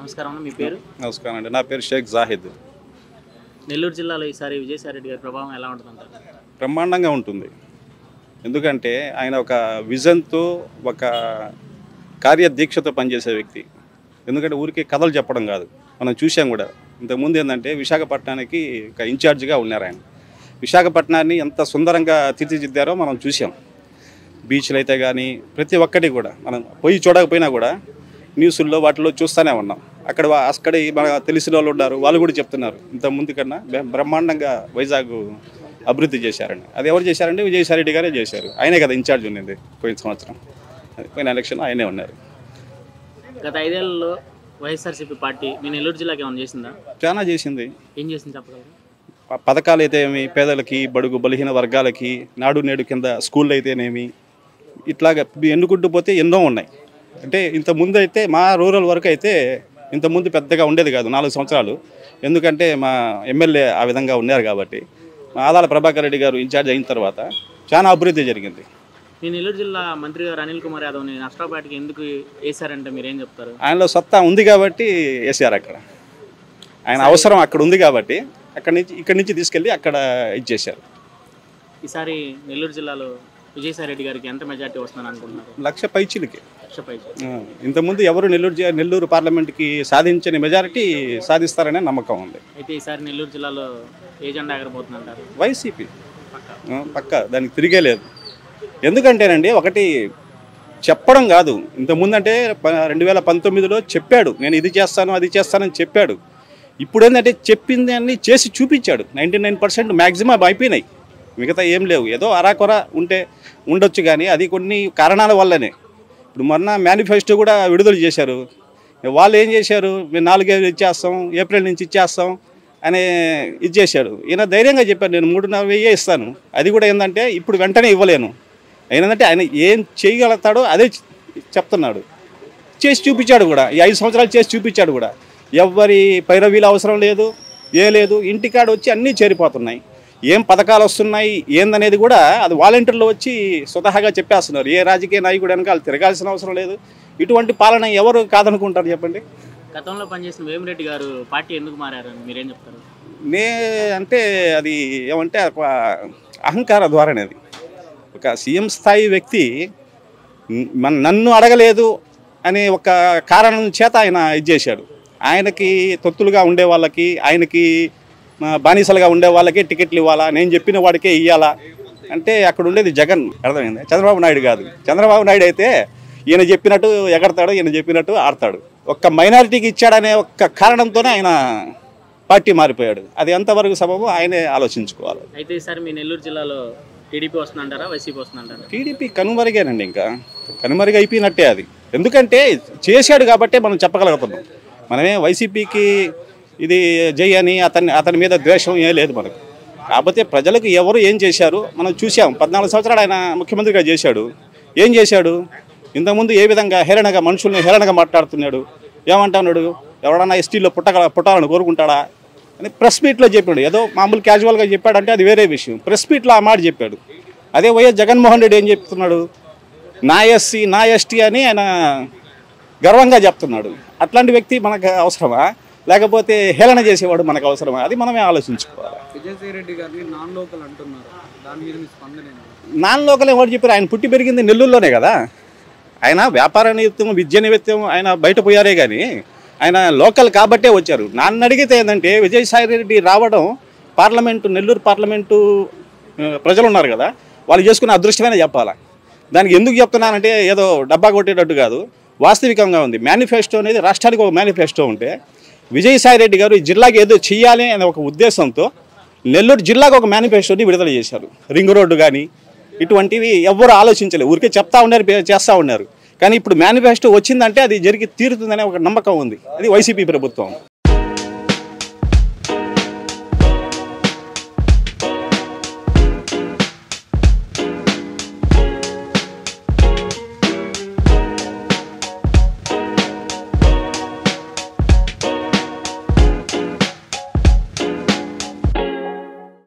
నమస్కారం మీ పేరు? నమస్కారం అండి. నా పేరు షేక్ జాహిద్. నెల్లూరు జిల్లాలో ఈసారి విజయసాయి రెడ్డి గారి ప్రభావం ఎలా ఉంటుందంటారు? బ్రహ్మాండంగా ఉంటుంది. ఎందుకంటే ఆయన ఒక విజన్తో, ఒక కార్యదీక్షతో పనిచేసే వ్యక్తి. ఎందుకంటే ఊరికే కథలు చెప్పడం కాదు, మనం చూసాం కూడా. ఇంతకుముందు ఏంటంటే విశాఖపట్నానికి ఒక ఇన్ఛార్జిగా ఉన్నారు ఆయన. విశాఖపట్నాన్ని ఎంత సుందరంగా తీర్చిదిద్దారో మనం చూసాం. బీచ్లు అయితే కానీ ప్రతి ఒక్కటి కూడా మనం పోయి చూడకపోయినా కూడా న్యూస్ల్లో వాటిలో చూస్తూనే ఉన్నాం. అక్కడ మన తెలిసిన వాళ్ళు ఉన్నారు, వాళ్ళు కూడా చెప్తున్నారు ఇంతకుముందు కన్నా బ్రహ్మాండంగా వైజాగ్ అభివృద్ధి చేశారండి. అది ఎవరు చేశారంటే విజయసాయి రెడ్డి గారే చేశారు. ఆయనే కదా ఇన్ఛార్జ్ ఉన్నది పోయిన సంవత్సరం, పోయిన ఎలక్షన్ ఆయనే ఉన్నారు. గత 5 ఏళ్లలో వైఎస్ఆర్సీపీ పార్టీ మీ నెల్లూరు జిల్లాకి ఏమైనా చేసిందా? చాలా చేసింది. ఏం చేసింది చెప్పగలరు? పథకాలు అయితేనేమి, పేదలకి, బడుగు బలహీన వర్గాలకి, నాడు నేడు కింద స్కూళ్ళు అయితేనేమి, ఇట్లాగా ఎన్నుకుంటూ పోతే ఎన్నో ఉన్నాయి. అంటే ఇంతకుముందు అయితే మా రూరల్ వరకు అయితే ఇంతకుముందు పెద్దగా ఉండేది కాదు 4 సంవత్సరాలు. ఎందుకంటే మా ఎమ్మెల్యే ఆ విధంగా ఉన్నారు కాబట్టి. ఆదాల ప్రభాకర్ రెడ్డి గారు ఇన్ఛార్జ్ అయిన తర్వాత చాలా అభివృద్ధి జరిగింది. మీ నెల్లూరు జిల్లా మంత్రి గారు అనిల్ కుమార్ యాదవ్ని నష్టపాటికి ఎందుకు వేశారంటే మీరేం చెప్తారు? ఆయనలో సత్తా ఉంది కాబట్టి వేసారు. అక్కడ ఆయన అవసరం అక్కడ ఉంది కాబట్టి ఇక్కడి నుంచి తీసుకెళ్ళి అక్కడ ఇచ్చేశారు. ఈసారి నెల్లూరు జిల్లాలో విజయసాయి రెడ్డి గారికి ఎంత మెజార్టీ వస్తుందని అనుకుంటున్నారు? 1,00,000 పైచిలకి. 1,00,000 పైచి. ఇంతకుముందు ఎవరు నెల్లూరు పార్లమెంట్కి సాధించని మెజారిటీ సాధిస్తారనే నమ్మకం ఉంది. అయితే ఈసారి నెల్లూరు జిల్లాలో ఏ జెండా ఎగరబోతుందంటారు? వైసీపీ పక్క, దానికి తిరిగే లేదు. ఎందుకంటేనండి, ఒకటి చెప్పడం కాదు. ఇంతకుముందు అంటే 2019లో చెప్పాడు, నేను ఇది చేస్తాను అది చేస్తానని చెప్పాడు. ఇప్పుడు ఏంటంటే చెప్పింది అన్ని చేసి చూపించాడు. 99% మ్యాక్సిమం అయిపోయినాయి, మిగతా ఏం లేవు. ఏదో అరాకొర ఉండొచ్చు కానీ అది కొన్ని కారణాల వల్లనే. ఇప్పుడు మొన్న మేనిఫెస్టో కూడా విడుదల చేశారు. వాళ్ళు ఏం చేశారు, మేము 4 ఇచ్చేస్తాం, ఏప్రిల్ నుంచి ఇచ్చేస్తాం అని ఇచ్చేశాడు. ఈయన ధైర్యంగా చెప్పారు, నేను 3,500 ఇస్తాను. అది కూడా ఏంటంటే ఇప్పుడు వెంటనే ఇవ్వలేను. ఏంటంటే ఆయన ఏం చేయగలుగుతాడో అదే చెప్తున్నాడు. చేసి చూపించాడు కూడా. ఈ 5 సంవత్సరాలు చేసి చూపించాడు కూడా. ఎవరి పైరవీలు అవసరం లేదు, లేదు. ఇంటికాడ వచ్చి అన్నీ చేరిపోతున్నాయి. ఏం పథకాలు వస్తున్నాయి ఏందనేది కూడా అది వాలంటీర్లు వచ్చి స్వతహాగా చెప్పేస్తున్నారు. ఏ రాజకీయ నాయకుడు వెనకాల తిరగాల్సిన అవసరం లేదు. ఇటువంటి పాలన ఎవరు కాదనుకుంటారు చెప్పండి? గతంలో పనిచేసిన వేమిరెడ్డి గారు పార్టీ ఎందుకు మారారని మీరేం చెప్తారు? అంటే అది ఏమంటే అహంకార ధోరణి. ఒక సీఎం స్థాయి వ్యక్తి నన్ను అడగలేదు అనే ఒక కారణం చేత ఆయన ఇది చేశాడు. ఆయనకి తొత్తులుగా ఉండే వాళ్ళకి, ఆయనకి బానిసలుగా ఉండే వాళ్ళకే టికెట్లు ఇవ్వాలా, నేను చెప్పిన వాడికే ఇవ్వాలా అంటే అక్కడ ఉండేది జగన్. అర్థమైంది? చంద్రబాబు నాయుడు కాదు. చంద్రబాబు నాయుడు అయితే ఈయన చెప్పినట్టు ఎగడతాడు, ఈయన చెప్పినట్టు ఆడతాడు. ఒక్క మైనారిటీకి ఇచ్చాడనే ఒక్క కారణంతోనే ఆయన పార్టీ మారిపోయాడు. అది ఎంతవరకు సబబు ఆయనే ఆలోచించుకోవాలి. అయితే ఈసారి మీ నెల్లూరు జిల్లాలో టీడీపీ వస్తుందంటారా, వైసీపీ వస్తుందంటారా? టీడీపీ కనుమరుగేనండి, ఇంకా కనుమరుగు అయిపోయినట్టే. అది ఎందుకంటే చేశాడు కాబట్టి మనం చెప్పగలుగుతున్నాం. మనమే వైసీపీకి ఇది జై అని అతని మీద ద్వేషం ఏం లేదు మనకు. కాకపోతే ప్రజలకు ఎవరు ఏం చేశారు మనం చూసాం. 14 సంవత్సరాలు ఆయన ముఖ్యమంత్రిగా చేశాడు. ఏం చేశాడు? ఇంతకుముందు ఏ విధంగా హేళనగా మనుషుల్ని హేళనగా మాట్లాడుతున్నాడు. ఏమంటున్నాడు, ఎవడన్నా ఎస్టీలో పుట్టాలని కోరుకుంటాడా అని ప్రెస్ మీట్లో చెప్పాడు. ఏదో మామూలు క్యాజువల్గా చెప్పాడంటే అది వేరే విషయం. ప్రెస్ మీట్లో ఆ మాట చెప్పాడు. అదే వైఎస్ జగన్మోహన్ రెడ్డి ఏం చెప్తున్నాడు, నా ఎస్సీ నా ఎస్టీ అని ఆయన గర్వంగా చెప్తున్నాడు. అట్లాంటి వ్యక్తి మనకు అవసరమా? లేకపోతే హేళన చేసేవాడు మనకు అవసరమా? అది మనమే ఆలోచించుకోవాలి. విజయసాయి రెడ్డి గారిని నాన్ లోకల్ అంటున్నారు, దాని మీద మీ స్పందన? నాన్ లోకల్ ఎవరు చెప్పారు? ఆయన పుట్టి పెరిగింది నెల్లూరులోనే కదా. ఆయన వ్యాపార నిమిత్తం, విద్య నిమిత్తం ఆయన బయట పోయారే కానీ ఆయన లోకల్ కాబట్టే వచ్చారు. నన్ను అడిగితే ఏంటంటే విజయసాయి రెడ్డి రావడం పార్లమెంటు, నెల్లూరు పార్లమెంటు ప్రజలు ఉన్నారు కదా, వాళ్ళు చేసుకున్న అదృష్టమైన చెప్పాలి. దానికి ఎందుకు చెప్తున్నానంటే ఏదో డబ్బా కొట్టేటట్టు కాదు, వాస్తవికంగా ఉంది. మేనిఫెస్టో అనేది రాష్ట్రానికి ఒక మేనిఫెస్టో ఉంటే విజయసాయి రెడ్డి గారు ఈ జిల్లాకి ఏదో చెయ్యాలి అనే ఒక ఉద్దేశంతో నెల్లూరు జిల్లాకు ఒక మేనిఫెస్టోని విడుదల చేశారు. రింగ్ రోడ్డు కానీ ఇటువంటివి ఎవ్వరు ఆలోచించలేదు, ఊరికే చెప్తా ఉన్నారు, చేస్తూ ఉన్నారు. కానీ ఇప్పుడు మేనిఫెస్టో వచ్చిందంటే అది జరిగి తీరుతుందనే ఒక నమ్మకం ఉంది. అది వైసీపీ ప్రభుత్వం.